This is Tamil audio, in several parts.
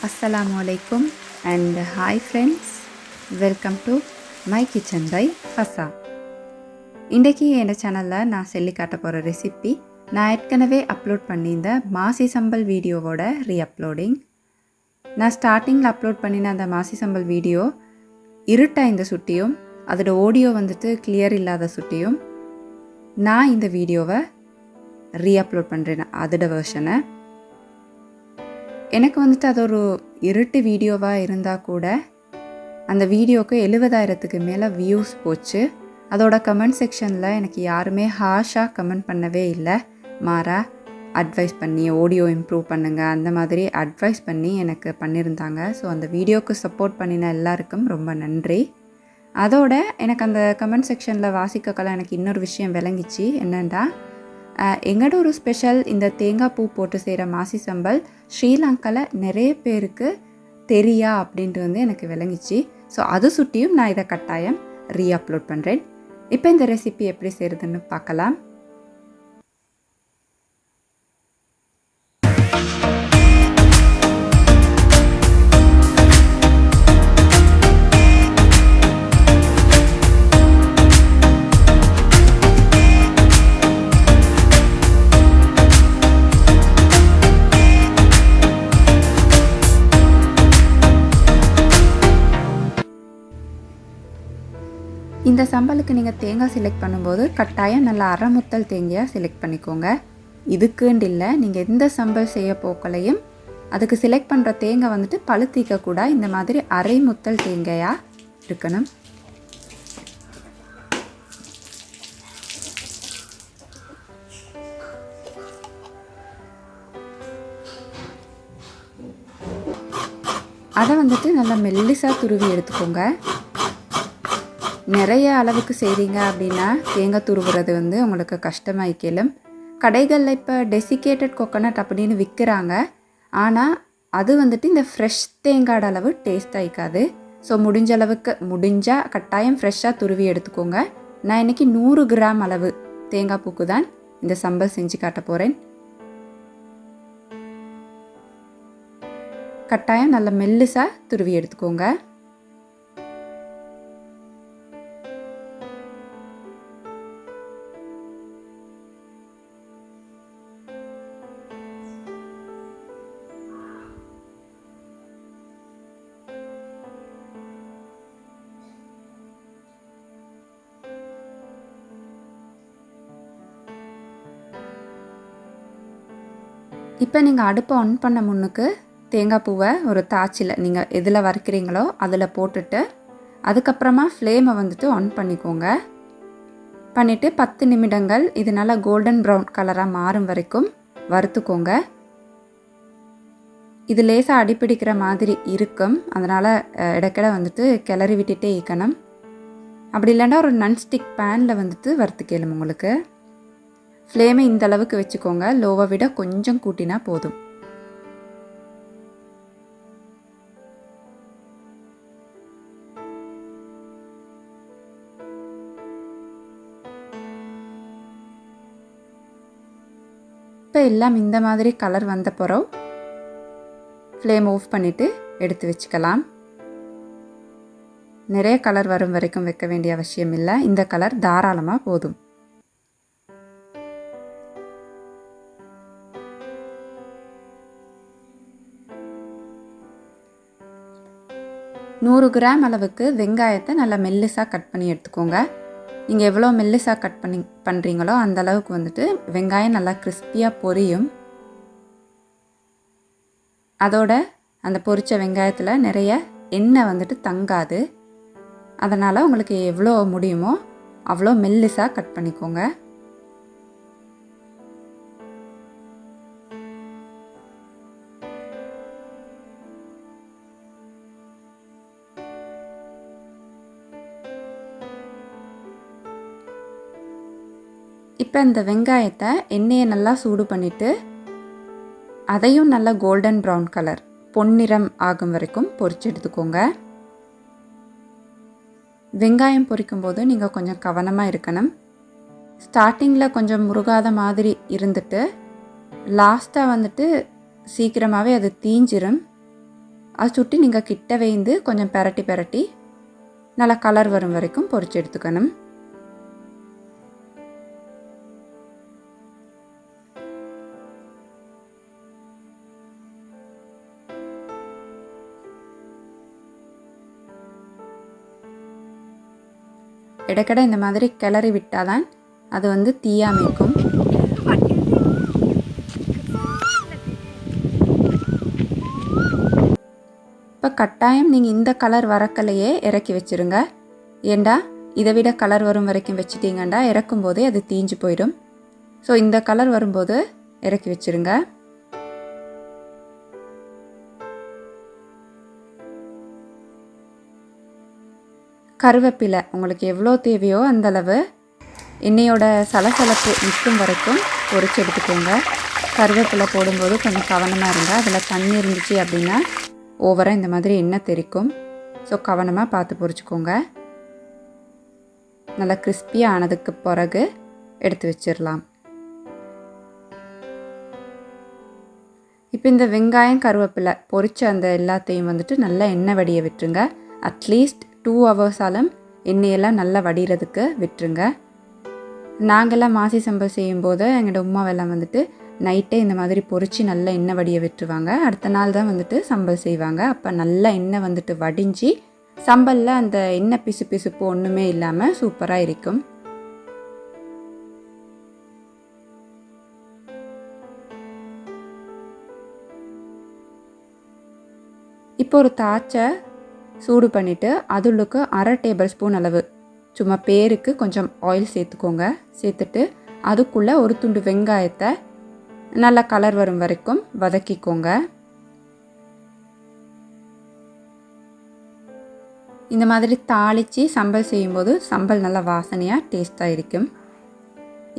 Assalamualaikum and hi friends, welcome to my kitchen by Fasa. இன்றைக்கி என் சேனலில் நான் சொல்லி காட்ட போகிற ரெசிபி நான் ஏற்கனவே அப்லோட் பண்ணியிருந்த மாசி சம்பல் வீடியோவோட ரீஅப்லோடிங். நான் ஸ்டார்டிங்கில் அப்லோட் பண்ணின அந்த மாசி சம்பல் வீடியோ இருட்டாக இந்த சுட்டியும் அதோட ஆடியோ வந்துட்டு கிளியர் இல்லாத சுட்டியும் நான் இந்த வீடியோவை ரீஅப்லோட் பண்ணுறேன் அதோட வெர்ஷனை. எனக்கு வந்துட்டு அது ஒரு இருட்டு வீடியோவாக இருந்தால் கூட அந்த வீடியோவுக்கு 70,000க்கு மேலே வியூஸ் போச்சு. அதோட கமெண்ட் செக்ஷனில் எனக்கு யாருமே ஹாஷாக கமெண்ட் பண்ணவே இல்லை, மாறா அட்வைஸ் பண்ணி ஆடியோ இம்ப்ரூவ் பண்ணுங்கள் அந்த மாதிரி அட்வைஸ் பண்ணி எனக்கு பண்ணியிருந்தாங்க. ஸோ அந்த வீடியோவுக்கு சப்போர்ட் பண்ணின எல்லாருக்கும் ரொம்ப நன்றி. அதோட எனக்கு அந்த கமெண்ட் செக்ஷனில் வாசிக்கக்கெல்லாம் எனக்கு இன்னொரு விஷயம் விளங்கிச்சு. என்னென்னா, எங்களோட ஒரு ஸ்பெஷல் இந்த தேங்காய் பூ போட்டு செய்கிற மாசி சம்பல் ஸ்ரீலங்காவில் நிறைய பேருக்கு தெரியா அப்படின்ட்டு எனக்கு விளங்கிச்சு. ஸோ அது சுட்டியும் நான் இதை கட்டாயம் ரீஅப்லோட் பண்ணுறேன். இப்போ இந்த ரெசிபி எப்படி செய்கிறதுன்னு பார்க்கலாம். இந்த சம்பலுக்கு நீங்கள் தேங்காய் செலக்ட் பண்ணும்போது கட்டாயம் நல்லா அரை முத்தல் தேங்காய் செலக்ட் பண்ணிக்கோங்க. இதுக்குண்டு இல்லை, நீங்கள் எந்த சம்பல் செய்ய போக்கலையும் அதுக்கு செலக்ட் பண்ணுற தேங்காய் வந்துட்டு பழுத்திக்க கூட இந்த மாதிரி அரை முத்தல் தேங்காயாக இருக்கணும். அதை வந்துட்டு நல்லா மெல்லிசாக துருவி எடுத்துக்கோங்க. நிறைய அளவுக்கு செய்கிறீங்க அப்படின்னா தேங்காய் துருவுறது உங்களுக்கு கஷ்டமாயிக்கலும். கடைகளில் இப்போ டெசிகேட்டட் கொக்கனட் அப்படின்னு விற்கிறாங்க. ஆனால் அது வந்துட்டு இந்த ஃப்ரெஷ் தேங்காயோட அளவு டேஸ்ட் ஆகிக்காது. ஸோ முடிஞ்சால் கட்டாயம் ஃப்ரெஷ்ஷாக துருவி எடுத்துக்கோங்க. நான் இன்றைக்கி 100 கிராம் அளவு தேங்காய் பூக்கு தான் இந்த சம்பல் செஞ்சு காட்ட போகிறேன். கட்டாயம் நல்ல மெல்லிசாக துருவி எடுத்துக்கோங்க. இப்போ நீங்கள் அடுப்பை ஆன் பண்ண முன்னுக்கு தேங்காய் பூவை ஒரு தாச்சில் நீங்கள் எதில் வறுக்கிறீங்களோ அதில் போட்டுட்டு அதுக்கப்புறமா ஃப்ளேமை வந்துட்டு ஆன் பண்ணிக்கோங்க. பண்ணிவிட்டு 10 நிமிடங்கள் இது நல்லா கோல்டன் ப்ரௌன் கலராக மாறும் வரைக்கும் வறுத்துக்கோங்க. இது லேசாக அடிப்பிடிக்கிற மாதிரி இருக்கும், அதனால் இடைக்கிட வந்துட்டு கிளறி விட்டுட்டே இருக்கணும். அப்படி இல்லைன்னா ஒரு நன்ஸ்டிக் பேனில் வந்துட்டு வறுத்துக்கலும். உங்களுக்கு ஃப்ளேமை இந்த அளவுக்கு வச்சுக்கோங்க, லோவை விட கொஞ்சம் கூட்டினா போதும். இப்போ எல்லாம் இந்த மாதிரி கலர் வந்த பிறகு ஃப்ளேம் ஆஃப் பண்ணிவிட்டு எடுத்து வச்சுக்கலாம். நிறைய கலர் வரும் வரைக்கும் வைக்க வேண்டிய அவசியம் இல்லை, இந்த கலர் தாராளமாக போதும். நூறு கிராம் அளவுக்கு வெங்காயத்தை நல்லா மெல்லிசாக கட் பண்ணி எடுத்துக்கோங்க. நீங்கள் எவ்வளோ மெல்லிசாக கட் பண்ணுறீங்களோ அந்த அளவுக்கு வந்துட்டு வெங்காயம் நல்லா கிறிஸ்பியாக பொரியும். அதோட அந்த பொரித்த வெங்காயத்தில் நிறைய எண்ணெய் வந்துட்டு தங்காது. அதனால் உங்களுக்கு எவ்வளோ முடியுமோ அவ்வளோ மெல்லிசாக கட் பண்ணிக்கோங்க. இப்போ இந்த வெங்காயத்தை எண்ணெயை நல்லா சூடு பண்ணிவிட்டு அதையும் நல்லா கோல்டன் ப்ரௌன் கலர் பொன்னிறம் ஆகும் வரைக்கும் பொரிச்சு எடுத்துக்கோங்க. வெங்காயம் பொரிக்கும்போது நீங்கள் கொஞ்சம் கவனமாக இருக்கணும். ஸ்டார்டிங்கில் கொஞ்சம் முருகாத மாதிரி இருந்துட்டு லாஸ்ட்டாக வந்துட்டு சீக்கிரமாகவே அது தீஞ்சிரும். அது சுட்டி நீங்கள் கிட்ட வைந்து கொஞ்சம் பெரட்டி நல்லா கலர் வரும் வரைக்கும் பொரிச்சு எடுத்துக்கணும். இடைக்கடை இந்த மாதிரி கிளறி விட்டாதான் அது வந்து தீயாமிக்கும். இப்போ கட்டாயம் நீங்கள் இந்த கலர் வரக்கலையே இறக்கி வச்சுருங்க. ஏண்டா இதை விட கலர் வரும் வரைக்கும் வச்சுட்டிங்கண்டா இறக்கும் போதே அது தீஞ்சு போயிடும். ஸோ இந்த கலர் வரும்போது இறக்கி வச்சுருங்க. கருவேப்பிலை உங்களுக்கு எவ்வளோ தேவையோ அந்தளவு எண்ணெயோட சலசலப்பு நிற்கும் வரைக்கும் பொரிச்சு எடுத்துக்கோங்க. கருவேப்பிலை போடும்போது கொஞ்சம் கவனமாக இருந்தால் அதில் தண்ணி இருந்துச்சு அப்படின்னா ஓவராக இந்த மாதிரி எண்ணெய் தெறிக்கும். ஸோ கவனமாக பார்த்து பொரிச்சுக்கோங்க. நல்லா கிறிஸ்பியாக ஆனதுக்கு பிறகு எடுத்து வச்சிடலாம். இப்போ இந்த வெங்காயம் கருவேப்பிலை பொரிச்ச அந்த எல்லாத்தையும் வந்துட்டு நல்லா எண்ணெய் வடிய விட்டுருங்க. அட்லீஸ்ட் 2 hours எண்ணெயெல்லாம் நல்லா வடிகிறதுக்கு விட்டுருங்க. நாங்கள்லாம் மாசி சம்பல் செய்யும்போது எங்களோட உமாவெல்லாம் வந்துட்டு நைட்டே இந்த மாதிரி பொரித்து நல்லா எண்ணெய் வடிய விட்டுருவாங்க. அடுத்த நாள் தான் வந்துட்டு சம்பல் செய்வாங்க. அப்போ நல்லா எண்ணெய் வந்துட்டு வடிஞ்சு சம்பலில் அந்த எண்ணெய் பிசுப்பு ஒன்றுமே இல்லாமல் சூப்பராக இருக்கும். இப்போ ஒரு தாச்சை சூடு பண்ணிவிட்டு அதுளுக்கு 1/2 tablespoon அளவு சும்மா பேருக்கு கொஞ்சம் ஆயில் சேர்த்துக்கோங்க. சேர்த்துட்டு அதுக்குள்ளே ஒரு துண்டு வெங்காயத்தை நல்லா கலர் வரும் வரைக்கும் வதக்கிக்கோங்க. இந்த மாதிரி தாளித்து சம்பல் செய்யும்போது சம்பல் நல்லா வாசனையாக டேஸ்ட்டாக இருக்கும்.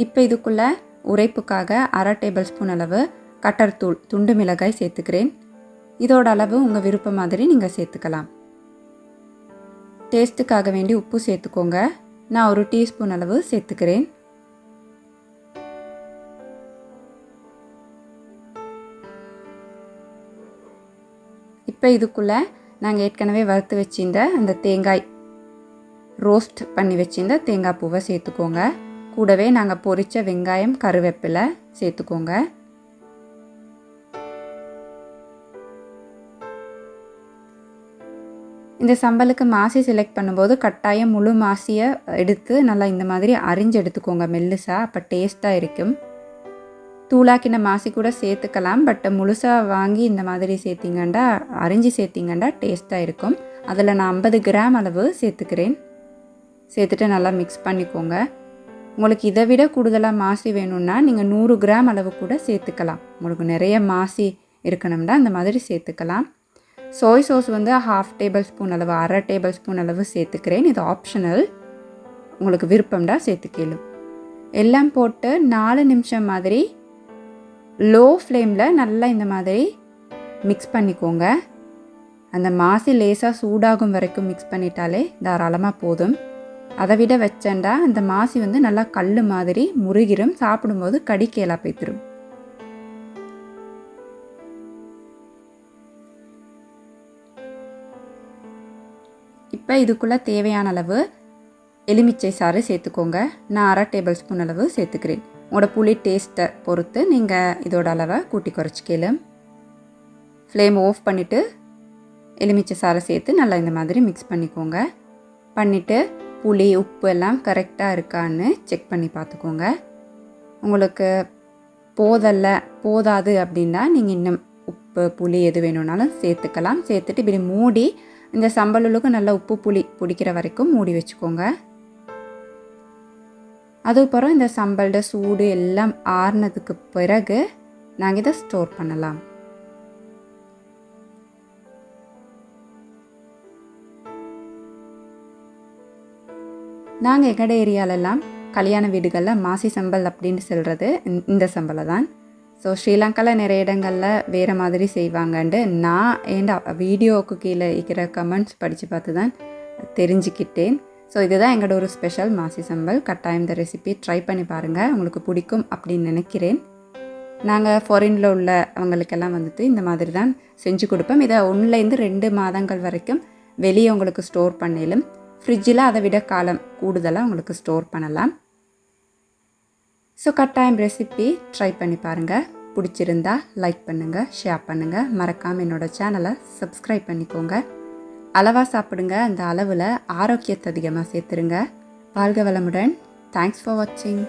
இப்போ இதுக்குள்ளே உரைப்புக்காக 1/2 tablespoon அளவு கட்டர்தூள் துண்டு மிளகாய் சேர்த்துக்கிறேன். இதோட அளவு உங்கள் விருப்பம் மாதிரி நீங்கள் சேர்த்துக்கலாம். டேஸ்ட்டுக்காக வேண்டி உப்பு சேர்த்துக்கோங்க. நான் 1 teaspoon அளவு சேர்த்துக்கிறேன். இப்போ இதுக்குள்ளே நாங்கள் ஏற்கனவே வறுத்து வச்சிருந்த அந்த தேங்காய் ரோஸ்ட் பண்ணி வச்சிருந்த தேங்காய் பூவை சேர்த்துக்கோங்க. கூடவே நாங்கள் பொரித்த வெங்காயம் கருவேப்பிலை சேர்த்துக்கோங்க. இந்த சம்பலுக்கு மாசி செலக்ட் பண்ணும்போது கட்டாயம் முழு மாசியை எடுத்து நல்லா இந்த மாதிரி அரிஞ்சு எடுத்துக்கோங்க மெல்லுசாக. அப்போ டேஸ்ட்டாக இருக்கும். தூளாக்கின மாசி கூட சேர்த்துக்கலாம். பட் முழுசாக வாங்கி இந்த மாதிரி சேர்த்திங்கண்டா அரிஞ்சு சேர்த்திங்கண்டா டேஸ்ட்டாக இருக்கும். அதில் நான் 50 கிராம் அளவு சேர்த்துக்கிறேன். சேர்த்துட்டு நல்லா மிக்ஸ் பண்ணிக்கோங்க. உங்களுக்கு இதை விட கூடுதலாக மாசி வேணும்னா நீங்கள் 100 கிராம் அளவு கூட சேர்த்துக்கலாம். உங்களுக்கு நிறைய மாசி இருக்கணும்னா அந்த மாதிரி சேர்த்துக்கலாம். சோய் சாஸ் வந்து 1/2 tablespoon அளவு 1/2 tablespoon அளவு சேர்த்துக்கிறேன். இது ஆப்ஷனல், உங்களுக்கு விருப்பம்டா சேர்த்துக்கலும். எல்லாம் போட்டு 4 நிமிஷம் மாதிரி லோ ஃப்ளேமில் நல்லா இந்த மாதிரி மிக்ஸ் பண்ணிக்கோங்க. அந்த மாசி லேசாக சூடாகும் வரைக்கும் மிக்ஸ் பண்ணிட்டாலே தாராளமாக போதும். அதை விட வச்சேன்டா அந்த மாசி வந்து நல்லா கல் மாதிரி முருகிரும். சாப்பிடும்போது கடிக்கேலா போய்த்திரும். இப்போ இதுக்குள்ளே தேவையான அளவு எலுமிச்சை சாறு சேர்த்துக்கோங்க. நான் 1/2 tablespoon அளவு சேர்த்துக்கிறேன். உங்களோட புளி டேஸ்ட்டை பொறுத்து நீங்கள் இதோட அளவை கூட்டி குறைச்சிக்கலாம். ஃப்ளேம் ஆஃப் பண்ணிவிட்டு எலுமிச்சை சாறை சேர்த்து நல்லா இந்த மாதிரி மிக்ஸ் பண்ணிக்கோங்க. பண்ணிவிட்டு புளி உப்பு எல்லாம் கரெக்டாக இருக்கான்னு செக் பண்ணி பார்த்துக்கோங்க. உங்களுக்கு போதாது அப்படின்னா நீங்கள் இன்னும் உப்பு புளி எது வேணும்னாலும் சேர்த்துக்கலாம். சேர்த்துட்டு இப்படி மூடி இந்த சம்பலுக்கு நல்லா உப்பு புளி பிடிக்கிற வரைக்கும் மூடி வச்சுக்கோங்க. அதுக்கப்புறம் இந்த சம்பளோட சூடு எல்லாம் ஆறுனதுக்கு பிறகு நாங்கள் இதை ஸ்டோர் பண்ணலாம். நாங்கள் எங்கட ஏரியாலெல்லாம் கல்யாண வீடுகளில் மாசி சம்பல் அப்படின்னு சொல்கிறது இந்த சம்பளை தான். ஸோ ஸ்ரீலங்காவில் நிறைய இடங்களில் வேறு மாதிரி செய்வாங்கன்ட்டு நான் ஏண்டா வீடியோவுக்கு கீழே இருக்கிற கமெண்ட்ஸ் படித்து பார்த்து தான் தெரிஞ்சுக்கிட்டேன். ஸோ இதுதான் எங்களோட ஒரு ஸ்பெஷல் மாசி சம்பல். கட்டாயம் இந்த ரெசிபி ட்ரை பண்ணி பாருங்கள், உங்களுக்கு பிடிக்கும் அப்படின்னு நினைக்கிறேன். நாங்கள் ஃபாரினில் உள்ளவங்களுக்கெல்லாம் வந்துட்டு இந்த மாதிரி தான் செஞ்சு கொடுப்போம். இதை 1லேருந்து 2 மாதங்கள் வரைக்கும் வெளியே உங்களுக்கு ஸ்டோர் பண்ணிலும், ஃப்ரிட்ஜில் அதை விட காலம் கூடுதலாக உங்களுக்கு ஸ்டோர் பண்ணலாம். ஸோ கட்டாயம் ரெசிபி ட்ரை பண்ணி பாருங்கள். பிடிச்சிருந்தா லைக் பண்ணுங்கள், ஷேர் பண்ணுங்கள், மறக்காமல் என்னோடய சேனலை சப்ஸ்கிரைப் பண்ணிக்கோங்க. அளவாக சாப்பிடுங்க, அந்த அளவில் ஆரோக்கியத்தை அதிகமாக சேர்த்துருங்க. வாழ்க வளமுடன். தேங்க்ஸ் ஃபார் வாட்சிங்.